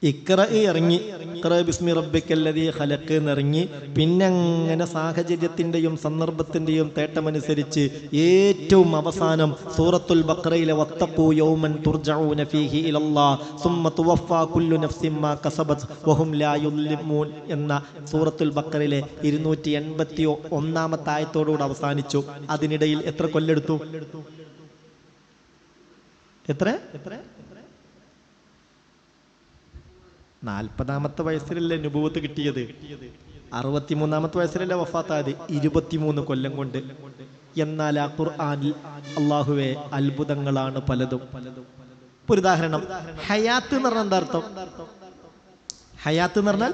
ഇഖ്റ ഇറങ്ങി, ഇഖ്റ ബിസ്മി റബ്ബിക്കല്ലദീ ഖലഖ് ഇറങ്ങി. പിന്നെ അങ്ങനെ സാഹചര്യത്തിന്റെയും സന്ദർഭത്തിന്റെയും തേട്ടമനുസരിച്ച് ഏറ്റവും അവസാനം സൂറത്തുൽ ബഖറയിലെ വത്തഖൂ യൗമൻ തുർജഊന ഫീഹി ഇലല്ലാഹ് സുമ്മ തുവഫാ കുല്ലു നഫ്സിൻ മാ കസബത് വഹും ലാ യുദ്ലിമൂൻ എന്ന സൂറത്തുൽ ബഖറയിലെ 281 ആയത്തോടുകൂടി അവസാനിച്ചു. അതിനിടയിൽ എത്ര കൊല്ലെടുത്തു? എത്ര? 40-ാമത്തെ വയസ്സിലല്ലേ നുബുവത്ത് കിട്ടിയത്, 63-ാമത്തെ വയസ്സിലല്ലേ വഫാത്തായത്, 23 കൊല്ലം കൊണ്ട്. എന്നാൽ ആ ഖുർആനിൽ അല്ലാഹുവേ അത്ഭുതങ്ങളാണ് പലതും. ഒരു ഉദാഹരണം, ഹയാത്ത് എന്ന് പറഞ്ഞാൽ എന്താ അർത്ഥം? ഹയാത്ത് എന്ന് പറഞ്ഞാൽ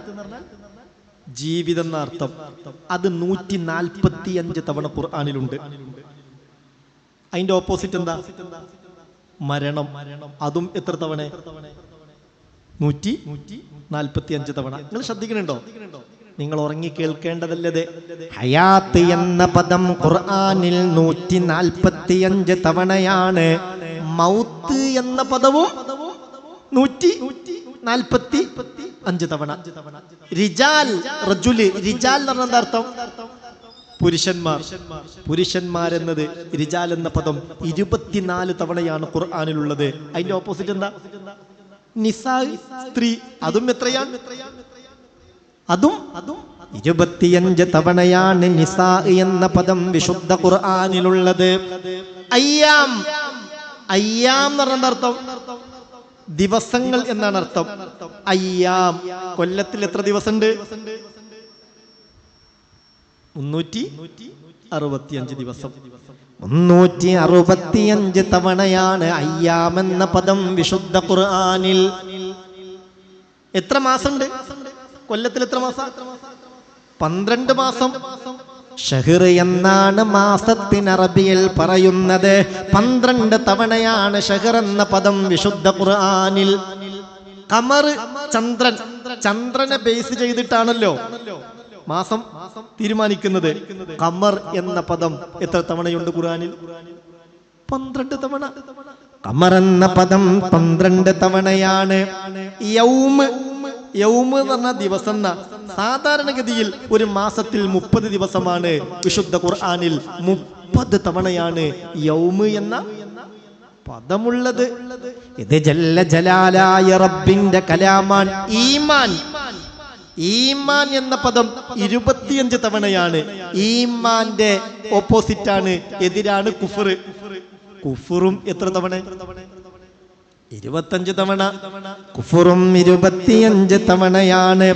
ജീവിതം എന്ന അർത്ഥം. അത് 145 തവണ ഖുർആനിലുണ്ട്. അതിന്റെ ഓപ്പോസിറ്റ് എന്താ? മരണം. അതും എത്ര തവണ? 145 തവണ. നിങ്ങൾ ശ്രദ്ധിക്കുന്നുണ്ടോ? നിങ്ങൾ ഉറങ്ങി കേൾക്കേണ്ടതല്ലത്. ഹയാത്ത് എന്ന പദം ഖുർആനിൽ 145 തവണയാണ്. മൗത്ത് എന്ന പദവും 145 തവണ. റിജാൽ, റജുല്, റിജാൽ എന്ന് പറഞ്ഞ അർത്ഥം പുരുഷന്മാർ. പുരുഷന്മാരെന്നത് റിജാൽ എന്ന പദം 24 തവണയാണ് ഖുർആനിലുള്ളത്. അതിന്റെ ഓപ്പോസിറ്റ് എന്താ? നിസാ, സ്ത്രീ. അതും എത്രയാണ്? അതും 25 തവണയാണ് നിസാ എന്ന പദം വിശുദ്ധ ഖുർആനിലുള്ളത്. അയ്യാം, അയ്യാം എന്ന് പറഞ്ഞ അർത്ഥം ദിവസങ്ങൾ എന്നാണ് അർത്ഥം. അയ്യാം, കൊല്ലത്തിൽ എത്ര ദിവസമുണ്ട്? 365 ദിവസം. 365 തവണയാണ് അയ്യാം എന്ന പദം വിശുദ്ധ ഖുർആനിൽ. എത്ര മാസമുണ്ട്? കൊല്ലത്തിൽ എത്ര മാസം? 12 മാസം. ഷഹർ എന്നാണ് മാസത്തിന് അറബിയിൽ പറയുന്നത്. 12 തവണയാണ് ഷഹർ എന്ന പദം വിശുദ്ധ ഖുർആനിൽ. ഖമർ ചന്ദ്രൻ, ചന്ദ്രനെ ബേസ് ചെയ്തിട്ടാണല്ലോ മാസം തീരുമാനിക്കുന്നത്. ഖമർ എന്ന പദം എത്ര തവണയുണ്ട് ഖുർആനിൽ? 12 തവണ. ഖമർ എന്ന പദം 12 തവണയാണ്. യൗമ്, യൗമ് എന്ന് പറഞ്ഞ ദിവസം. സാധാരണഗതിയിൽ ഒരു മാസത്തിൽ 30 ദിവസമാണ്. വിശുദ്ധ ഖുർആനിൽ 30 തവണയാണ് യൗമ് എന്ന പദമുള്ളത്. ഇത് ജല്ല ജലാലായ റബ്ബിന്റെ കലാമാണ്. ഈമാൻ, ഈമാൻ എന്ന പദം 25 തവണയാണ്. ഈമാന്റെ ഓപ്പോസിറ്റാണ്, എതിരാണ് കുഫർ. കുഫറും എത്ര തവണ? 25 തവണ. കുഫറും 25 തവണയാണ്.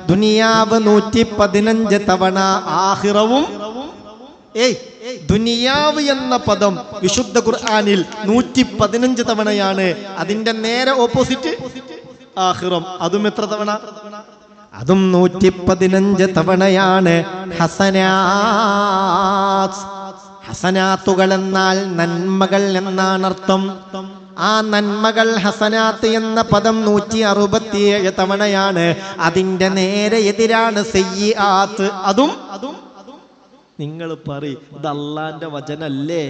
ദുനിയാവ് 115 തവണ. ആഖിറവും ദുനിയാവ് എന്ന പദം വിശുദ്ധ ഖുർആനിൽ 115 തവണയാണ്. അതിന്റെ നേരെ ഓപ്പോസിറ്റ് ആഖിറം. അതും എത്ര തവണ? അതും 115 തവണയാണ്. ഹസനാത്ത്, ഹസനാത്തുകൾ എന്നാൽ നന്മകൾ എന്നാണ് അർത്ഥം. ആ നന്മകൾ ഹസനാത്ത് എന്ന പദം 167 തവണയാണ്. അതിന്റെ നേരെ എതിരാണ് സയ്യിആത്ത്. അതും നിങ്ങൾ പറയും, ഇത് അല്ലാഹുവിന്റെ വചനല്ലേ,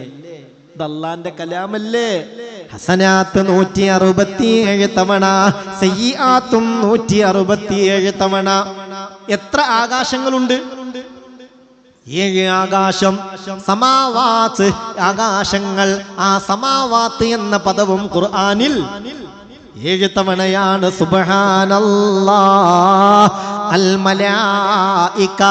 ഇത് അല്ലാഹുവിന്റെ കലാമല്ലേ? ഹസനാത്ത് 167 തവണ, സയ്യിആത്തും 167 തവണ. എത്ര ആകാശങ്ങളുണ്ട്? 7 ആകാശം. സമാവാത്ത്, ആകാശങ്ങൾ. ആ സമാവാത്ത് എന്ന പദവും ഖുർആനിൽ 7 തവണയാണ്. സുബ്ഹാനല്ലാഹ്. അൽ മലായിക,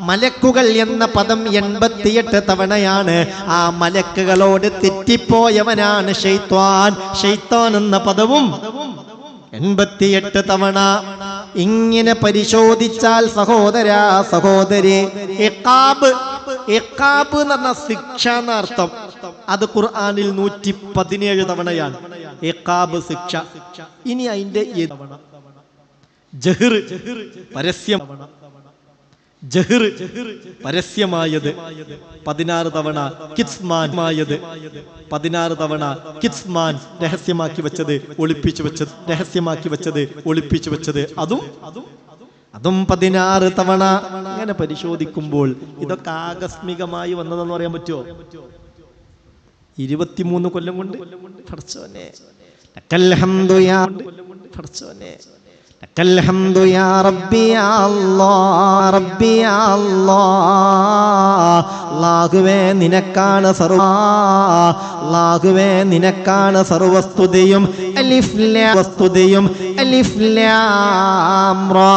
മലക്കുകൾ എന്ന പദം 88 തവണയാണ്. ആ മലക്കുകളോട് തെറ്റിപ്പോയവനാണ് ശൈത്വാൻ. ശൈത്താൻ എന്ന പദവും 88 തവണ. ഇങ്ങനെ പരിശോധിച്ചാൽ സഹോദരാ സഹോദരി, ഇഖാബ്, ഇഖാബ് എന്ന് പറഞ്ഞ ശിക്ഷ എന്നർത്ഥം. അത് ഖുർആനിൽ 117 തവണയാണ്. ഇഖാബ് ശിക്ഷ. ഇനി അതിന്റെ ജഹ്ർ, പരസ്യം. ജഹ്ർ പരസ്യമായത് 16 തവണ. കിസ്മാനായത് 16 തവണ. കിസ്മാൻ രഹസ്യമാക്കി വെച്ചത്, ഒളിപ്പിച്ചു വെച്ചത്, രഹസ്യമാക്കി വെച്ചത്, ഒളിപ്പിച്ചു വെച്ചത്. അതും 16 തവണ. അങ്ങനെ പരിശോധിക്കുമ്പോൾ ഇതൊക്കെ ആകസ്മികമായി വന്നതെന്ന് പറയാൻ പറ്റുമോ? 23 കൊല്ലം കൊണ്ട് പടച്ചോനെ, ലക്കൽ ഹംദു യാ പടച്ചോനെ, ലക്കൽ ഹംദു യാ റബ്ബി യാ അല്ലാഹ്, റബ്ബി യാ അല്ലാഹ്. അല്ലാഹുവേ നിനക്കാണ് അല്ലാഹുവേ നിനക്കാണ് സർവസ്തുതിയും. അലിഫ് ലാം വസ്തുതിയും. അലിഫ് ലാം റാ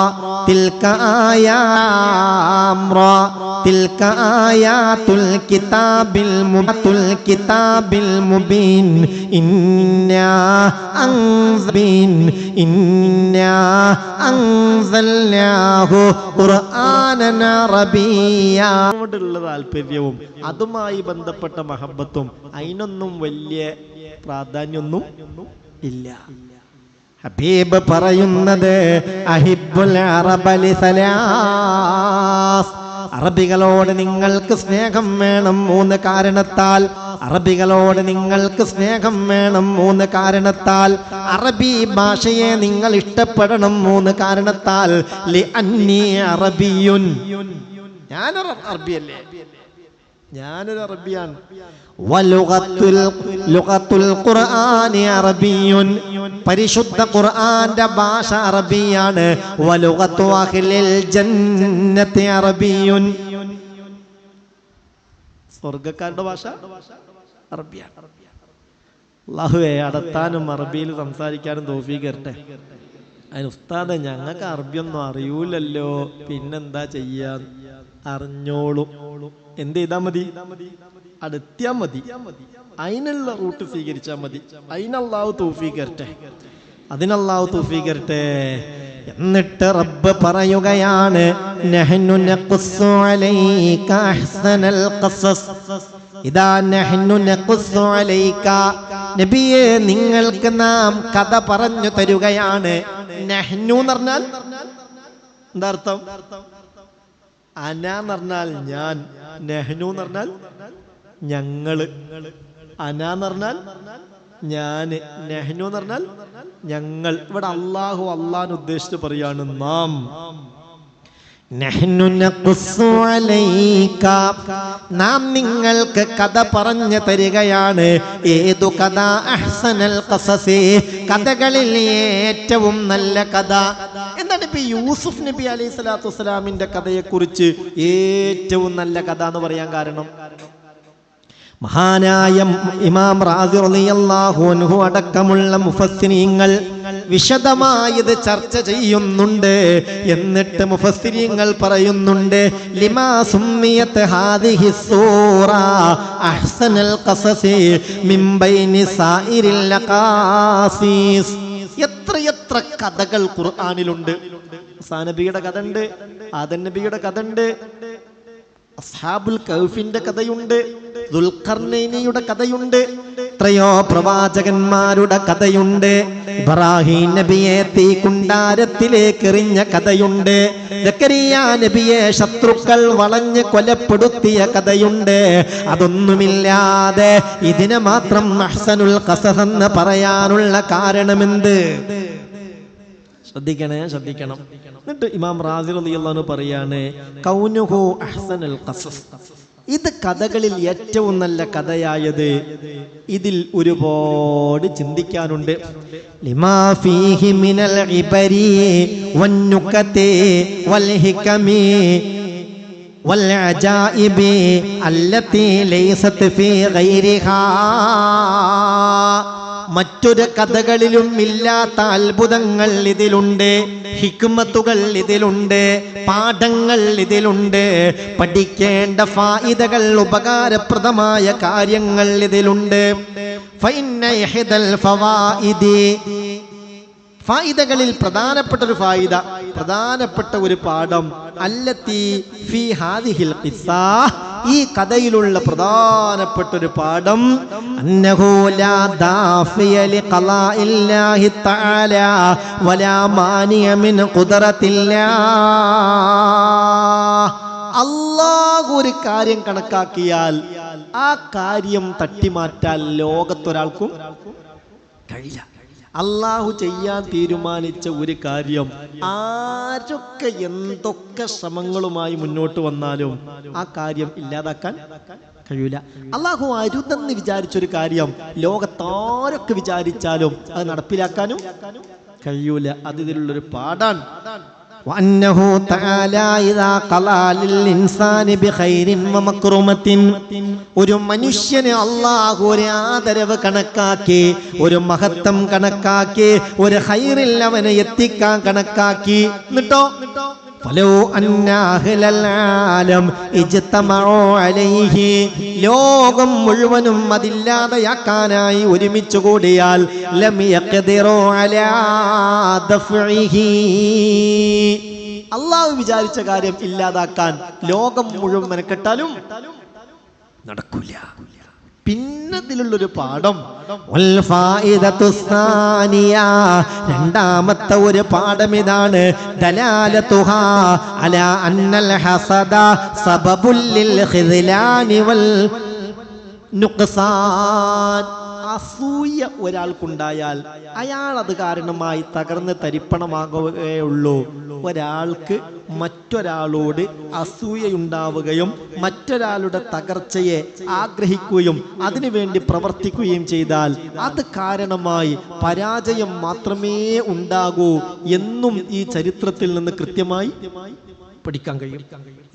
തിൽക ആയാം റാ തിൽക ആയാതുൽ കിതാബിൽ മുബത്തുൽ കിതാബിൽ മുബീൻ. ഇന്നാ അൻസബിൻ ഇന്നാ അൻസൽനാഹു ഖുർആനൻ അറബിയ്യാ. ോടുള്ള താല്പര്യവും അതുമായി ബന്ധപ്പെട്ട മഹബത്തും അതിനൊന്നും വലിയ പ്രാധാന്യമൊന്നും ഇല്ല. ഹബീബ് പറയുന്നത് അഹിബ്ബുൽ അറബ ലിസലാസ്. അറബികളോട് നിങ്ങൾക്ക് സ്നേഹം വേണം 3 കാരണത്താൽ. അറബികളോട് നിങ്ങൾക്ക് സ്നേഹം വേണം 3 കാരണത്താൽ. അറബി ഭാഷയെ നിങ്ങൾ ഇഷ്ടപ്പെടണം 3 കാരണത്താൽ. ലി അന്നി അറബിയുൻ, ഞാനൊരു അറബിയല്ലേ, ഞാനൊരു അറബിയാണ്. ലുഗത്തുൽ ഖുർആനി അറബിയുൻ, പരിശുദ്ധ ഖുർആന്റെ ഭാഷ അറബിയാണ്. വലുഗത്തു അഹ്ലിൽ ജന്നത്തി അറബിയുൻ, സ്വർഗ്ഗക്കാരുടെ ഭാഷ അറബിയാണ്. അല്ലാഹുവേ അടത്താനും അറബിയിൽ സംസാരിക്കാനും തൗഫീഖ് തരട്ടെ. അതിന് ഉസ്താദെ ഞങ്ങൾക്ക് അറബിയൊന്നും അറിയൂലല്ലോ, പിന്നെന്താ ചെയ്യാ? അറിഞ്ഞോളും. എന്ത് ചെയ്താൽ മതി? അടുത്തിയാ മതി. അതിനുള്ള റൂട്ട് സ്വീകരിച്ചാൽ മതി. അതിനല്ലാഹു തൗഫീഖ് തരട്ടെ, അതിനല്ലാഹു തൗഫീഖ് തരട്ടെ. എന്നിട്ട് റബ്ബ് പറയുകയാണ്, നഹ്നു നഖുസ്സു അലൈക അഹ്സനൽ ഖസസ്. ഇദാ നഹ്നു നഖുസ്സു അലൈക, നബിയേ നിങ്ങൾക്ക് നാം കഥ പറഞ്ഞു തരുകയാണ്. നഹ്നു എന്ന് പറഞ്ഞാൽ എന്താ അർത്ഥം? അന എന്ന് പറഞ്ഞാൽ ഞാൻ, നെഹ്നു എന്ന് പറഞ്ഞാൽ ഞങ്ങള്. അന എന്ന് പറഞ്ഞാൽ ഞാന്, നെഹ്നു എന്ന് പറഞ്ഞാൽ ഞങ്ങൾ. ഇവിടെ അള്ളാഹു അള്ളാഹിനെ ഉദ്ദേശിച്ച് പറയാണ് നാം. നാം നിങ്ങൾക്ക് കഥ പറഞ്ഞു തരികയാണ്. ഏതു കഥ? അഹ്സനൽ ഖസസി, കഥകളിൽ ഏറ്റവും നല്ല കഥ. എന്താണ് ഇപ്പൊ യൂസുഫ് നബി അലൈഹി സ്വലാത്തു വസ്സലാമിന്റെ കഥയെ കുറിച്ച് ഏറ്റവും നല്ല കഥ എന്ന് പറയാൻ കാരണം? മഹാനായ ഇമാം റാസി റളിയല്ലാഹു അൻഹു അടക്കമുള്ള മുഫസ്സിരീങ്ങൾ വിശദമായത് ചർച്ച ചെയ്യുന്നുണ്ട്. എന്നിട്ട് മുഫസ്സിരീങ്ങൾ പറയുന്നുണ്ട്, ലിമാ സുമ്മിയത് ഹാദിഹി സൂറ അഹ്സനൽ ഖസസി മിൻ ബൈനി സായിരിൽ ഖാസീസ്. എത്ര കഥകൾ ഖുർആനിലുണ്ട്. മൂസാ നബിയുടെ കഥ ഉണ്ട്, ആദം നബിയുടെ കഥ ഉണ്ട്, അസ്ഹാബുൽ കഹ്ഫിന്റെ കഥയുണ്ട്, ദുൽഖർനൈനിയുടെ കഥയുണ്ട്, എത്രയോ പ്രവാചകന്മാരുടെ കഥയുണ്ട്, ഇബ്രാഹിം നബിയെ തീക്കുണ്ടാരത്തിലേക്ക് എറിഞ്ഞ കഥയുണ്ട്, സക്കരിയ നബിയെ ശത്രുക്കൾ വളഞ്ഞ് കൊലപ്പെടുത്തിയ കഥയുണ്ട്. അതൊന്നുമില്ലാതെ ഇതിനെ മാത്രം അഹ്സനുൽ ഖസസ് എന്ന് പറയാനുള്ള കാരണമെന്ത്? ശ്രദ്ധിക്കണം. എന്നിട്ട് ഇമാം റാസി റളിയല്ലാഹു അൻഹു പറയാണ്, കൗനുഹു അഹ്സനുൽ ഖസസ്, ഇത് കഥകളിൽ ഏറ്റവും നല്ല കഥയായത് ഇതിൽ ഒരുപാട് ചിന്തിക്കാനുണ്ട്. ലിമാ ഫീഹി മിനൽ ഇബരി വന്നുകതി വൽ ഹികമി വൽ അജായിബി അല്ലതി ലൈസത് ഫീ ഗൈരിഹാ. മറ്റൊരു കഥകളിലും ഇല്ലാത്ത അത്ഭുതങ്ങൾ ഇതിലുണ്ട്, ഹിക്മത്തുകൾ ഇതിലുണ്ട്, പാഠങ്ങൾ ഇതിലുണ്ട്, പഠിക്കേണ്ട ഫായിദകൾ, ഉപകാരപ്രദമായ കാര്യങ്ങൾ ഇതിലുണ്ട്. ഫഇന്ന ഇഹ്ദൽ ഫവായിദി, ഫായിദകളിൽ പ്രധാനപ്പെട്ട ഒരു ഫായിദ, പ്രധാനപ്പെട്ട ഒരു പാഠം, അല്ലത്തി ഫീ ഹാദിഹിൽ ഖിസ്സ, ഈ കഥയിലുള്ള പ്രധാനപ്പെട്ട ഒരു പാഠം, അന്നഹു ലാ ദാഫിയ ലിഖലാഇല്ലാഹി തആല വലാ മാനിയ മിൻ ഖുദ്റത്തില്ലാഹ്. അല്ലാഹു ഒരു കാര്യം കണക്കാക്കിയാൽ ആ കാര്യം തട്ടിമാറ്റാൻ ലോകത്തൊരാൾക്കും കഴിയില്ല. അള്ളാഹു ചെയ്യാൻ തീരുമാനിച്ച ഒരു കാര്യം ആരൊക്കെ എന്തൊക്കെ ശ്രമങ്ങളുമായി മുന്നോട്ട് വന്നാലും ആ കാര്യം ഇല്ലാതാക്കാൻ കഴിയൂല. അള്ളാഹു അരുതെന്ന് വിചാരിച്ചൊരു കാര്യം ലോകത്താരൊക്കെ വിചാരിച്ചാലും അത് നടപ്പിലാക്കാനും കഴിയൂല. അത് ഇതിലുള്ളൊരു പാഠാണ്. وأنه تعالى إذا قضى للإنسان بخير ومكرمة, ഒരു മനുഷ്യനെ അല്ലാഹു ഒരു ആദരവ് കണക്കാക്കി, ഒരു മഹത്വം കണക്കാക്കി, ഒരു ഖൈറിൽ അവനെ എത്തിക്കാൻ കണക്കാക്കി. എന്നിട്ടോ ഫലോ അന്ന അഹ്ലൽ ആലം ഇജ്തമഉ അലൈഹി, ലോകം മുഴുവനും അതില്ലാതെയാക്കാനായി ഒരുമിച്ച് കൂടിയാൽ ലം യഖ്ദിറു അലാ ദഫ്ഇഹി, അല്ലാഹു വിചാരിച്ച കാര്യം ഇല്ലാതാക്കാൻ ലോകം മുഴുവൻ മെനക്കെട്ടാലും നടക്കൂല. പിന്നെ ഇതിലുള്ളൊരു പാഠം, രണ്ടാമത്തെ ഒരു പാഠം ഇതാണ്, ദലാലതുഹാ അലാ അന്നൽ ഹസദ സബബുൽ ലിൽ ഖിദ്ലാനി വൽ നുഖ്സാൻ. അസൂയ ഒരാൾക്കുണ്ടായാൽ അയാൾ അത് കാരണമായി തകർന്ന് തരിപ്പണമാകുകയുള്ളൂ. ഒരാൾക്ക് മറ്റൊരാളോട് അസൂയയുണ്ടാവുകയും മറ്റൊരാളുടെ തകർച്ചയെ ആഗ്രഹിക്കുകയും അതിനുവേണ്ടി പ്രവർത്തിക്കുകയും ചെയ്താൽ അത് കാരണമായി പരാജയം മാത്രമേ ഉണ്ടാകൂ എന്നും ഈ ചരിത്രത്തിൽ നിന്ന് കൃത്യമായി പഠിക്കാൻ കഴിയും.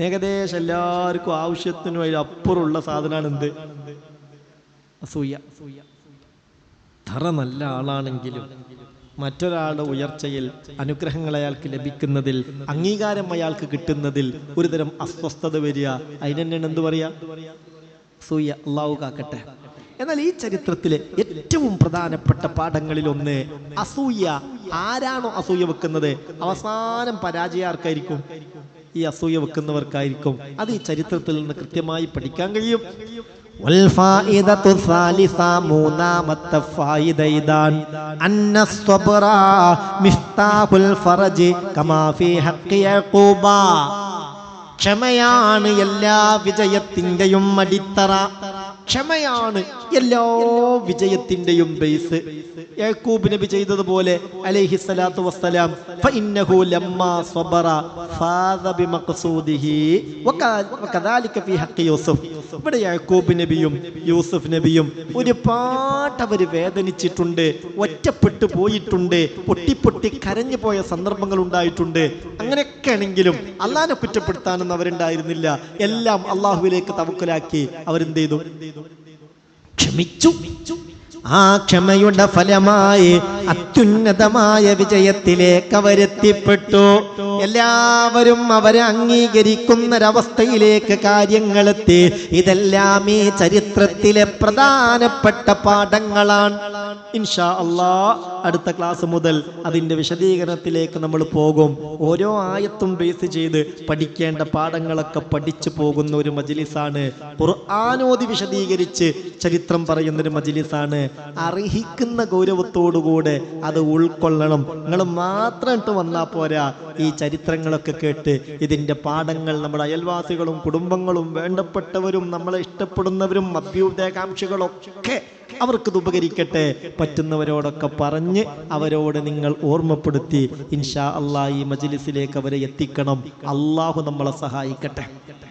ഏകദേശം എല്ലാവർക്കും ആവശ്യത്തിനും അപ്പുറമുള്ള സാധനമാണ് എന്ത്? അസൂയ. അത്ര നല്ല ആളാണെങ്കിലും മറ്റൊരാളുടെ ഉയർച്ചയിൽ, അനുഗ്രഹങ്ങൾ അയാൾക്ക് ലഭിക്കുന്നതിൽ, അംഗീകാരം അയാൾക്ക് കിട്ടുന്നതിൽ ഒരുതരം അസ്വസ്ഥത വരിക, അതിനെന്നെ എന്ത് പറയാ? അസൂയ. അല്ലാഹു കാക്കട്ടെ. എന്നാൽ ഈ ചരിത്രത്തിലെ ഏറ്റവും പ്രധാനപ്പെട്ട പാഠങ്ങളിൽ ഒന്ന്, അസൂയ ആരാണോ അസൂയ വെക്കുന്നത് അവസാനം പരാജയം ആർക്കായിരിക്കും? ഈ അസൂയ വെക്കുന്നവർക്കായിരിക്കും. അത് ഈ ചരിത്രത്തിൽ നിന്ന് കൃത്യമായി പഠിക്കാൻ കഴിയും. والفائدة الثالثة മൂന്നാമത്തെ ഫായിദ ഇതാണ് അന്ന الصبر مفتاح الفرج كما في حق يعقوب ക്ഷമയാണ് എല്ലാ വിജയത്തിന്റെയും അടിത്തറ ക്ഷമയാണ് എല്ലാ വിജയത്തിന്റെയും ബേസ് യാക്കൂബ് നബി ചെയ്തതുപോലെ അലൈഹി സ്വലാത്തു വസ്സലാം ഫഇന്നഹു ലമ്മാ സ്വബറ ഫാദ ബിമഖ്സൂദിഹി വകദാലിക ഫീ ഹഖ് യൂസുഫ് ഇവിടെ യാക്കൂബ് നബിയും യൂസുഫ് നബിയും ഒരുപാട് അവർ വേദനിച്ചിട്ടുണ്ട് ഒറ്റപ്പെട്ടു പോയിട്ടുണ്ട് പൊട്ടി കരഞ്ഞു പോയ സന്ദർഭങ്ങൾ ഉണ്ടായിട്ടുണ്ട് അങ്ങനെയൊക്കെ ആണെങ്കിലും അള്ളാഹിനെ കുറ്റപ്പെടുത്താനൊന്നും അവരുണ്ടായിരുന്നില്ല എല്ലാം അള്ളാഹുവിലേക്ക് തവക്കുലാക്കി അവരെന്ത് ചെയ്തു ക്ഷമിച്ചു ആ ക്ഷമയുടെ ഫലമായി അത്യുന്നതമായ വിജയത്തിലേക്ക് അവരെത്തിപ്പെട്ടു എല്ലാവരും അവരെ അംഗീകരിക്കുന്നൊരവസ്ഥയിലേക്ക് കാര്യങ്ങളെത്തി ഇതെല്ലാം ഈ ചരിത്രത്തിലെ പ്രധാനപ്പെട്ട പാഠങ്ങളാണ് ഇൻഷാ അല്ലാഹ് അടുത്ത ക്ലാസ് മുതൽ അതിന്റെ വിശദീകരണത്തിലേക്ക് നമ്മൾ പോകും ഓരോ ആയത്തും ബേസ് ചെയ്ത് പഠിക്കേണ്ട പാഠങ്ങളൊക്കെ പഠിച്ചു പോകുന്ന ഒരു മജ്ലിസാണ് ഖുർആനോദി വിശദീകരിച്ച് ചരിത്രം പറയുന്ന ഒരു മജ്ലിസാണ് അർഹിക്കുന്ന ഗൗരവത്തോടുകൂടെ അത് ഉൾക്കൊള്ളണം നിങ്ങൾ മാത്രം ഇട്ട് വന്നാൽ പോരാ ഈ ചരിത്രങ്ങളൊക്കെ കേട്ട് ഇതിന്റെ പാഠങ്ങൾ നമ്മുടെ അയൽവാസികളും കുടുംബങ്ങളും വേണ്ടപ്പെട്ടവരും നമ്മളെ ഇഷ്ടപ്പെടുന്നവരും അഭ്യുദയകാംക്ഷികളൊക്കെ അവർക്കിത് ഉപകരിക്കട്ടെ പറ്റുന്നവരോടൊക്കെ പറഞ്ഞ് അവരോട് നിങ്ങൾ ഓർമ്മപ്പെടുത്തി ഇൻഷാ അല്ലാഹ് ഈ മജ്ലിസിലേക്ക് അവരെ എത്തിക്കണം അള്ളാഹു നമ്മളെ സഹായിക്കട്ടെ